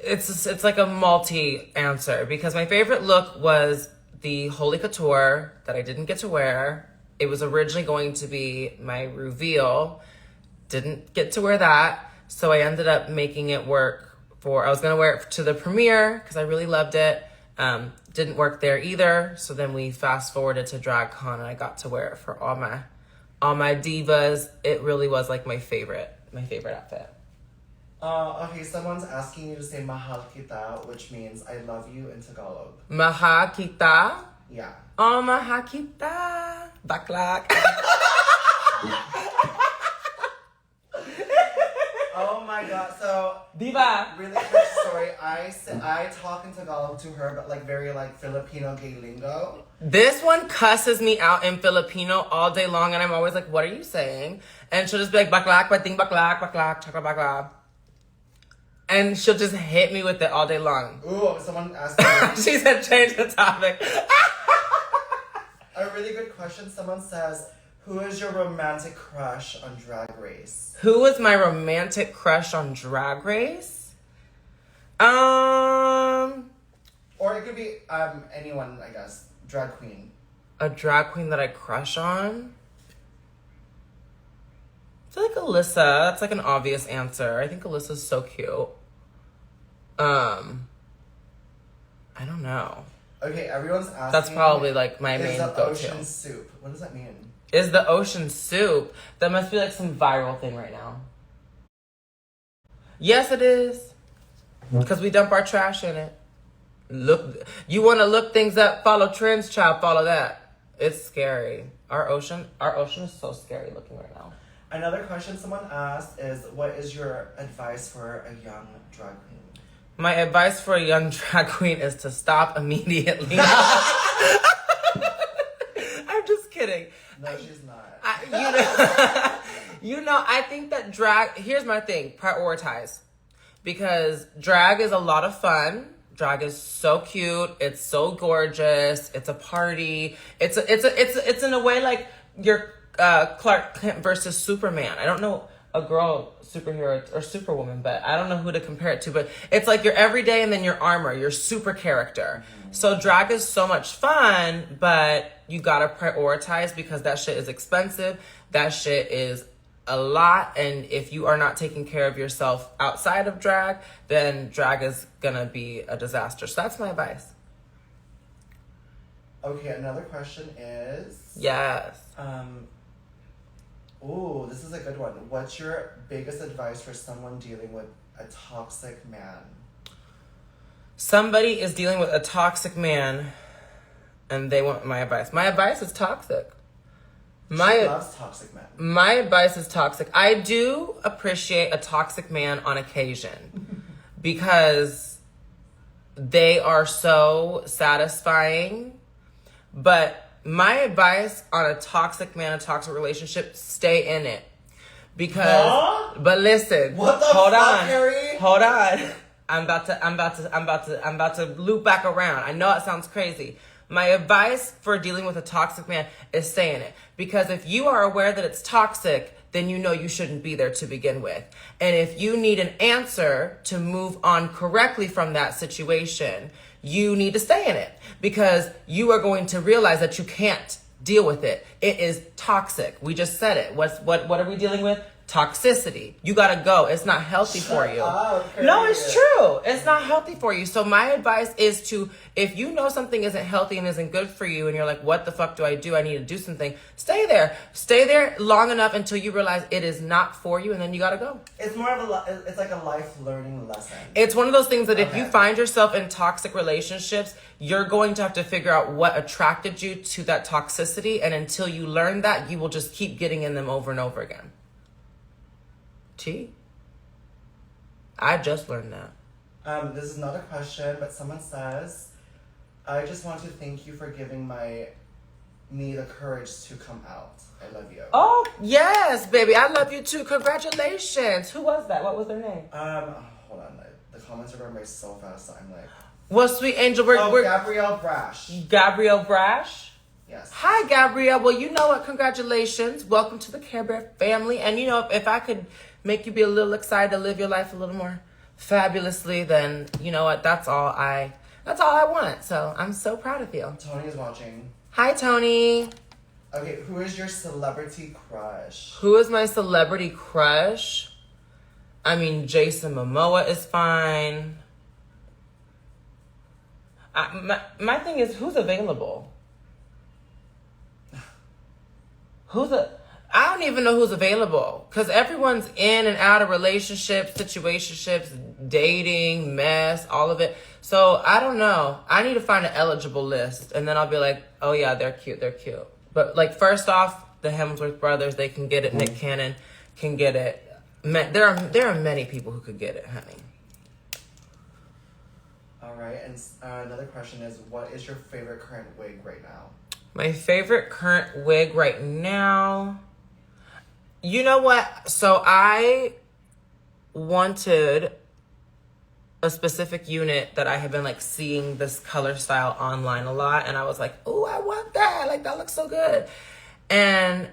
it's like a multi-answer because my favorite look was the Holy Couture that I didn't get to wear. It was originally going to be my reveal. Didn't get to wear that. So I ended up making it work I was going to wear it to the premiere because I really loved it. Didn't work there either. So then we fast forwarded to DragCon and I got to wear it for all my divas. It really was like my favorite outfit. Okay, someone's asking you to say mahal kita, which means I love you in Tagalog. Mahal kita? Yeah. Oh, mahal kita. Baklak. Oh my god, so... Diva. Really quick story. I talk in Tagalog to her, but like very like Filipino gay lingo. This one cusses me out in Filipino all day long, and I'm always like, what are you saying? And she'll just be like, baklak, bating baklak, baklak, chakra baklak. And she'll just hit me with it all day long. Ooh, someone asked me. She said, change the topic. A really good question. Someone says, who is your romantic crush on Drag Race? Who was my romantic crush on Drag Race? Or it could be anyone, I guess. Drag queen. A drag queen that I crush on? I feel like Alyssa. That's like an obvious answer. I think Alyssa's so cute. I don't know. Okay, everyone's asking. That's probably like my main go-to. Ocean soup. What does that mean? Is the ocean soup? That must be like some viral thing right now. Yes, it is. Because we dump our trash in it. Look, you want to look things up, follow trends, child, follow that. It's scary. Our ocean is so scary looking right now. Another question someone asked is, what is your advice for a young drag queen? My advice for a young drag queen is to stop immediately. I'm just kidding. No, she's not. I think that drag, here's my thing, prioritize. Because drag is a lot of fun. Drag is so cute. It's so gorgeous. It's a party. It's in a way like your Clark Kent versus Superman. I don't know a girl superhero or superwoman, but I don't know who to compare it to. But it's like your everyday and then your armor, your super character. Mm-hmm. So drag is so much fun, but you gotta prioritize because that shit is expensive. That shit is a lot, and if you are not taking care of yourself outside of drag, then drag is gonna be a disaster. So that's my advice. Okay, another question is... Yes. Ooh, this is a good one. What's your biggest advice for someone dealing with a toxic man? Somebody is dealing with a toxic man, and they want my advice. My advice is toxic. She loves toxic men. My advice is toxic. I do appreciate a toxic man on occasion because they are so satisfying. But my advice on a toxic man, a toxic relationship, stay in it. Because, but listen, what the fuck, Kerri? Hold on. I'm about to loop back around. I know it sounds crazy. My advice for dealing with a toxic man is stay in it. Because if you are aware that it's toxic, then you know you shouldn't be there to begin with. And if you need an answer to move on correctly from that situation, you need to stay in it. Because you are going to realize that you can't deal with it. It is toxic. We just said it. What are we dealing with? Toxicity. You gotta go. It's not healthy for you. No, it's true. It's not healthy for you. So my advice is to, if you know something isn't healthy and isn't good for you and you're like, what the fuck do? I need to do something. Stay there. Stay there long enough until you realize it is not for you, and then you gotta go. It's more of it's like a life learning lesson. It's one of those things that if you find yourself in toxic relationships, you're going to have to figure out what attracted you to that toxicity, and until you learn that, you will just keep getting in them over and over again. I just learned that. This is not a question, but someone says, I just want to thank you for giving me the courage to come out. I love you. Oh, yes, baby. I love you too. Congratulations. Who was that? What was their name? Hold on. The comments are going by so fast, so I'm like... Well, sweet angel, we're Gabrielle Brash. Gabrielle Brash? Yes. Hi, Gabrielle. Well, you know what? Congratulations. Welcome to the Care Bear family. And, you know, if I could make you be a little excited to live your life a little more fabulously, then you know what? That's all I want. So I'm so proud of you. Tony is watching. Hi, Tony. Okay, who is your celebrity crush? Who is my celebrity crush? I mean, Jason Momoa is fine. My thing is, who's available? I don't even know who's available because everyone's in and out of relationships, situationships, dating, mess, all of it. So I don't know. I need to find an eligible list, and then I'll be like, oh yeah, they're cute. But like, first off, the Hemsworth brothers, they can get it. Nick Cannon can get it. There are many people who could get it, honey. All right, and another question is, what is your favorite current wig right now? My favorite current wig right now. You know what? So I wanted a specific unit that I have been like seeing this color style online a lot, and I was like, "Oh, I want that! Like that looks so good." And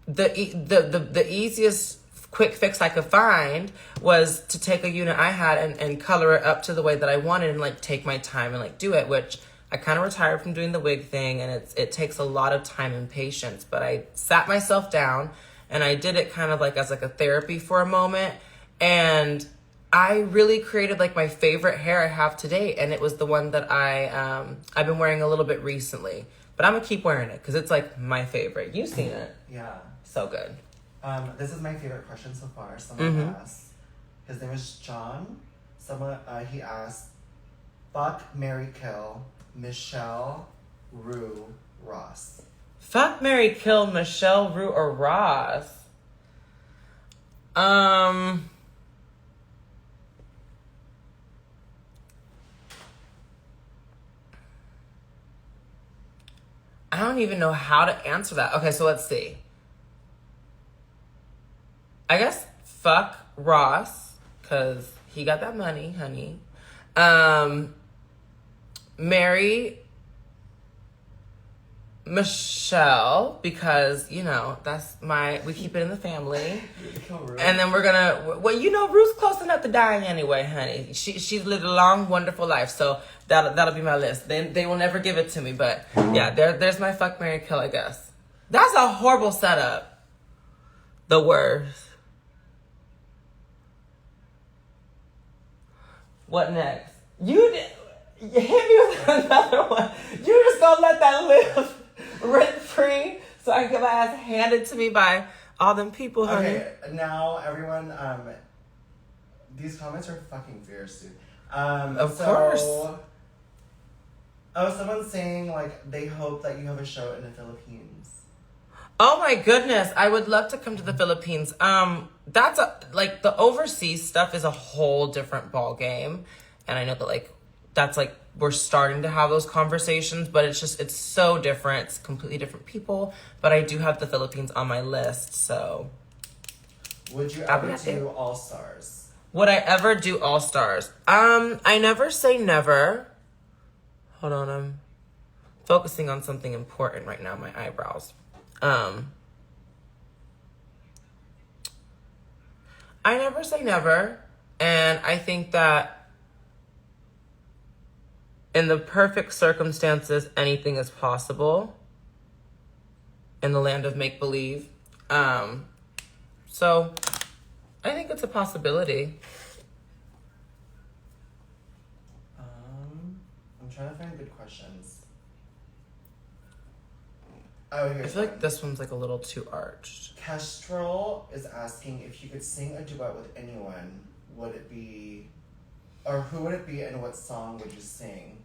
the easiest quick fix I could find was to take a unit I had and color it up to the way that I wanted and like take my time and like do it, which I kind of retired from doing the wig thing, and it takes a lot of time and patience. But I sat myself down and I did it kind of like as like a therapy for a moment, and I really created like my favorite hair I have to date, and it was the one that I've been wearing a little bit recently. But I'm gonna keep wearing it because it's like my favorite. You've seen it. Yeah. So good. This is my favorite question so far. Someone asked, his name is John. He asked, fuck, marry, kill, Michelle, Rue, Ross. Fuck, marry, kill, Michelle, Rue, or Ross. I don't even know how to answer that. Okay, so let's see. I guess fuck Ross, because he got that money, honey. Marry Michelle, because, you know, we keep it in the family. And then we're gonna, well, you know, Ruth's close enough to dying anyway, honey. She's lived a long, wonderful life, so that'll be my list. They will never give it to me, but yeah, there's my fuck, marry, kill, I guess. That's a horrible setup. The worst. What next? You hit me with another one. You just gonna let that live rent free so I can get my ass handed to me by all them people, honey. Okay, now everyone, these comments are fucking fierce, dude. Of course. Oh, someone's saying like they hope that you have a show in the Philippines. Oh my goodness, I would love to come to the Philippines. That's like the overseas stuff is a whole different ball game, and I know that like that's like we're starting to have those conversations, but it's so different. It's completely different people, but I do have the Philippines on my list, so. Would you ever do All Stars? Would I ever do All Stars? I never say never. Hold on, I'm focusing on something important right now, my eyebrows. I never say never, and I think that in the perfect circumstances, anything is possible in the land of make-believe. So I think it's a possibility. I'm trying to find good questions. Oh, here's I feel like this one's like a little too arched. Kestrel is asking if you could sing a duet with anyone, would it be, or who would it be, and what song would you sing?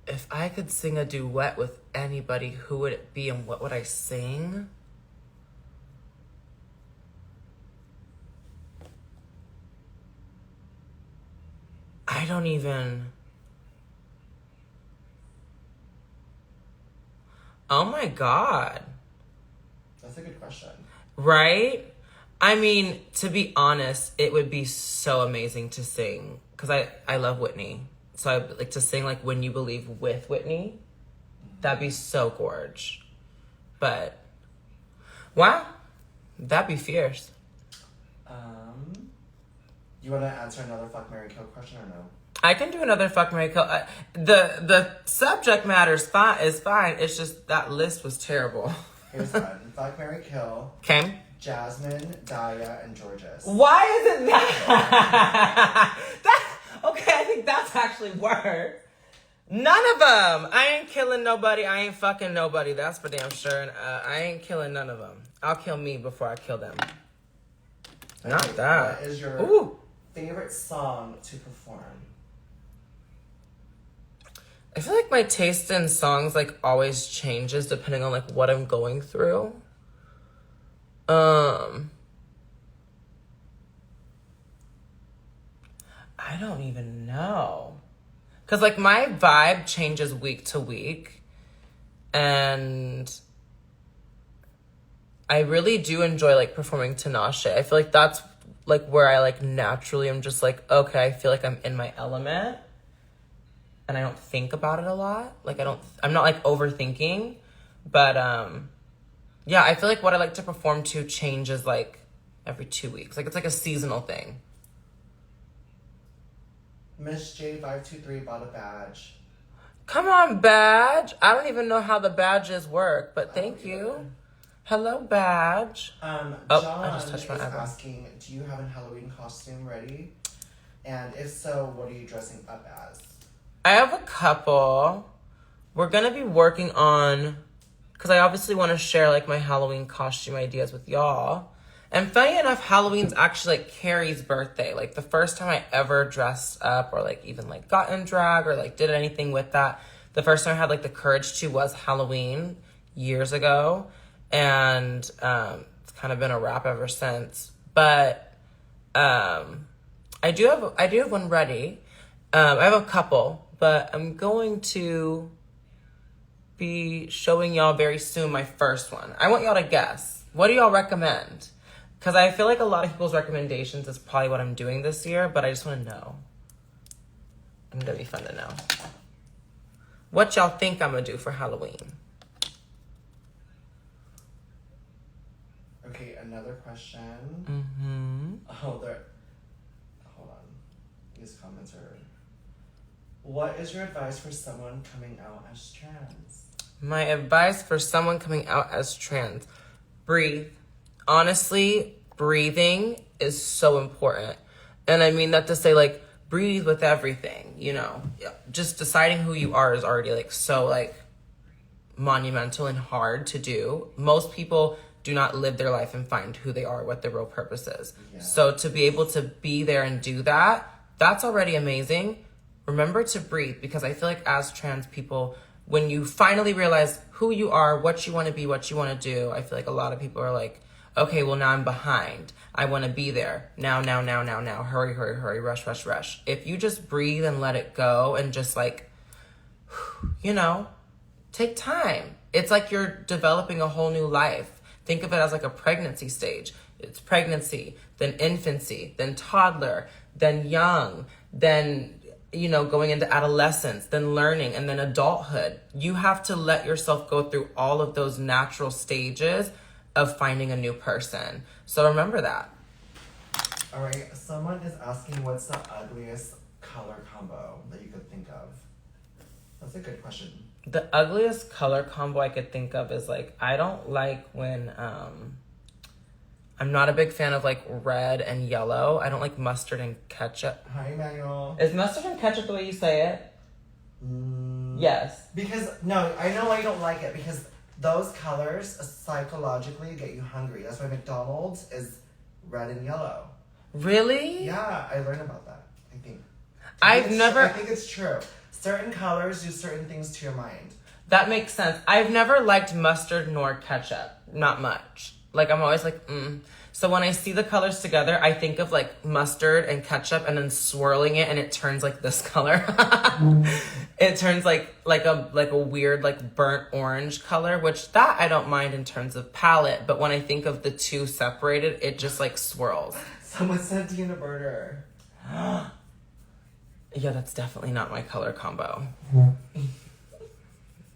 If I could sing a duet with anybody, who would it be and what would I sing? I don't even... Oh my God. That's a good question. Right? I mean, to be honest, it would be so amazing to sing, because I love Whitney. So I'd like to sing like When You Believe with Whitney. That'd be so gorge. But, wow, that'd be fierce. You want to answer another fuck, marry, kill question or no? I can do another fuck, marry, kill. The subject matter is fine. It's just that list was terrible. Here's one. Fuck, marry, kill. Okay. Jasmine, Daya, and Georges. Why is it that? Okay, I think that's actually worse. None of them. I ain't killing nobody. I ain't fucking nobody. That's for damn sure. And I ain't killing none of them. I'll kill me before I kill them. Not that. What is your favorite song to perform? I feel like my taste in songs like always changes depending on like what I'm going through. I don't even know. Cause like my vibe changes week to week. And I really do enjoy like performing Tinashe. I feel like that's like where I like naturally am just like, okay, I feel like I'm in my element. And I don't think about it a lot. Like I'm not like overthinking. But yeah, I feel like what I like to perform to changes like every 2 weeks. Like it's like a seasonal thing. Miss J523 bought a badge. Come on, badge. I don't even know how the badges work, but thank you. Hello, badge. John I just touched my is eyebrow. asking, do you have a Halloween costume ready? And if so, what are you dressing up as? I have a couple. We're going to be working on, because I obviously want to share like my Halloween costume ideas with y'all. And funny enough, Halloween's actually like Kerri's birthday. Like the first time I ever dressed up or like even like got in drag or like did anything with that. The first time I had like the courage to was Halloween years ago. And it's kind of been a wrap ever since. But I do have one ready. I have a couple, but I'm going to be showing y'all very soon my first one. I want y'all to guess. What do y'all recommend? Because I feel like a lot of people's recommendations is probably what I'm doing this year, but I just want to know. And it'll be fun to know. What y'all think I'm going to do for Halloween? Okay, another question. Mm-hmm. Hold on. These comments are... What is your advice for someone coming out as trans? My advice for someone coming out as trans. Breathe. Honestly, breathing is so important. And I mean that to say, like, breathe with everything, you know. Just deciding who you are is already, like, so, like, monumental and hard to do. Most people do not live their life and find who they are, what their real purpose is. Yeah. So to be able to be there and do that, that's already amazing. Remember to breathe, because I feel like as trans people, when you finally realize who you are, what you want to be, what you want to do, I feel like a lot of people are like, okay, well, now I'm behind. I want to be there. Now. Hurry, rush. If you just breathe and let it go and just like, you know, take time. It's like you're developing a whole new life. Think of it as like a pregnancy stage. It's pregnancy, then infancy, then toddler, then young, then, you know, going into adolescence, then learning, and then adulthood. You have to let yourself go through all of those natural stages of finding a new person. So remember that. All right, someone is asking what's the ugliest color combo that you could think of? That's a good question. The ugliest color combo I could think of is like, I don't like when, I'm not a big fan of like red and yellow. I don't like mustard and ketchup. Hi, Emmanuel. Is mustard and ketchup the way you say it? Yes. Because, no, I know why you don't like it, because those colors psychologically get you hungry. That's why McDonald's is red and yellow. Really? Yeah, I learned about that, I think. I think it's true. Certain colors do certain things to your mind. That makes sense. I've never liked mustard nor ketchup. Not much. Like, I'm always like, So when I see the colors together, I think of like mustard and ketchup and then swirling it and it turns like this color. It turns like a weird like burnt orange color, which that I don't mind in terms of palette. But when I think of the two separated, it just like swirls. Someone said Tina Burner. Yeah, that's definitely not my color combo.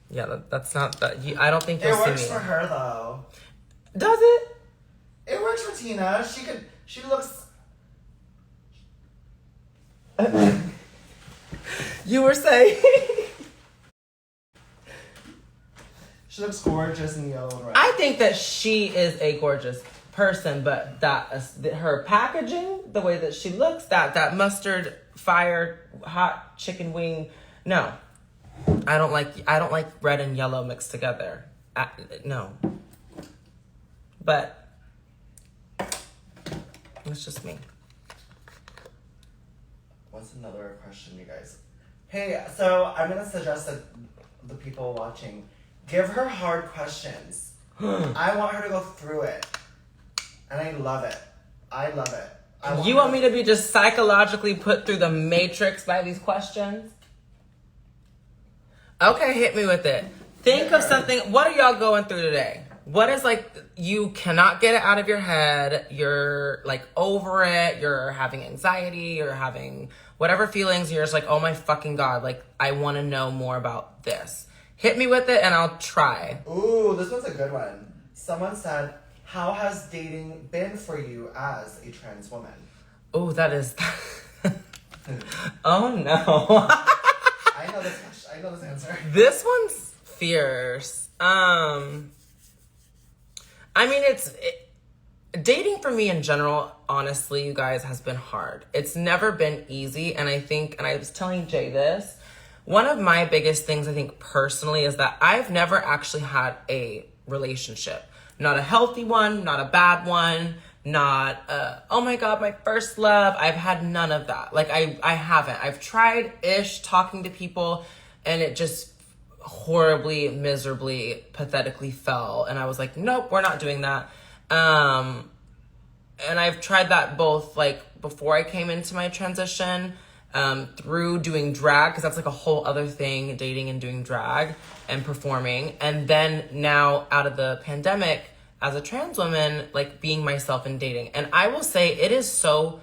Yeah, that's not that. I don't think you'll see me. It works for her though. Does it? It works for Tina. She looks. You were saying? She looks gorgeous in yellow and red. I think that she is a gorgeous person, but her packaging, the way that she looks, that mustard fire hot chicken wing, no. I don't like red and yellow mixed together. No. But it's just me. What's another question, you guys? Hey, so I'm gonna suggest that the people watching give her hard questions. I want her to go through it, and I love it. You want me to be just psychologically put through the matrix by these questions? Okay, hit me with it. Think of something. What are y'all going through today? What is like, you cannot get it out of your head. You're like over it. You're having anxiety. You're having whatever feelings. You're just like, oh my fucking God. Like, I want to know more about this. Hit me with it and I'll try. Ooh, this one's a good one. Someone said, how has dating been for you as a trans woman? Oh, that is... Oh, no. I know this answer. This one's fierce. I mean, dating for me in general, honestly, you guys, has been hard. It's never been easy. And I was telling Jay this, one of my biggest things, I think, personally, is that I've never actually had a relationship. Not a healthy one, not a bad one, not, oh my God, my first love. I've had none of that. Like, I haven't. I've tried-ish talking to people, and it just horribly, miserably, pathetically fell. And I was like, nope, we're not doing that. And I've tried that both, like, before I came into my transition, through doing drag, because that's like a whole other thing, dating and doing drag and performing. And then now out of the pandemic, as a trans woman, like being myself and dating. And I will say it is so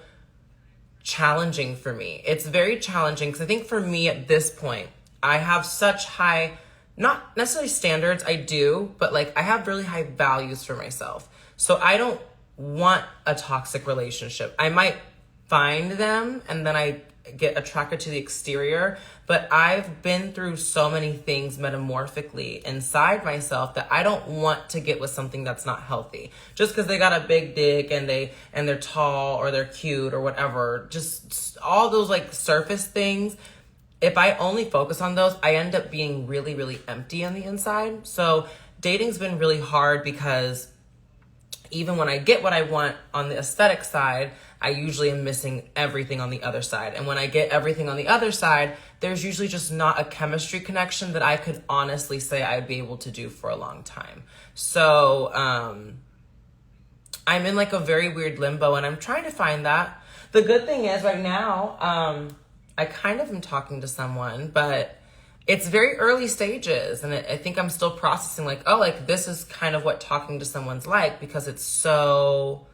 challenging for me. It's very challenging because I think for me at this point, I have such high, not necessarily standards, I do, but like I have really high values for myself. So I don't want a toxic relationship. I might find them and then I get attracted to the exterior, but I've been through so many things metamorphically inside myself that I don't want to get with something that's not healthy. Just because they got a big dick and they're tall or they're cute or whatever, just all those like surface things. If I only focus on those, I end up being really, really empty on the inside. So dating's been really hard because even when I get what I want on the aesthetic side, I usually am missing everything on the other side. And when I get everything on the other side, there's usually just not a chemistry connection that I could honestly say I'd be able to do for a long time. So I'm in like a very weird limbo and I'm trying to find that. The good thing is right now, I kind of am talking to someone, but it's very early stages. And I think I'm still processing like, oh, like this is kind of what talking to someone's like, because it's so,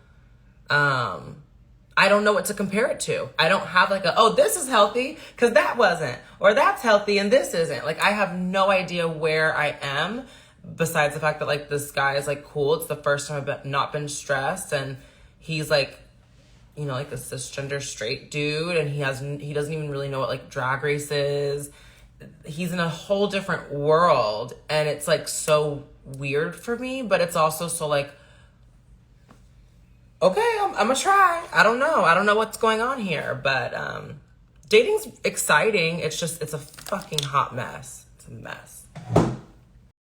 I don't know what to compare it to. I don't have like oh, this is healthy because that wasn't, or that's healthy and this isn't. Like I have no idea where I am besides the fact that like this guy is like cool. It's the first time I've not been stressed, and he's like, you know, like a cisgender straight dude, and he doesn't even really know what like Drag Race is. He's in a whole different world, and it's like so weird for me, but it's also so like, okay, I'm gonna try. I don't know what's going on here, but dating's exciting. It's a fucking hot mess. It's a mess.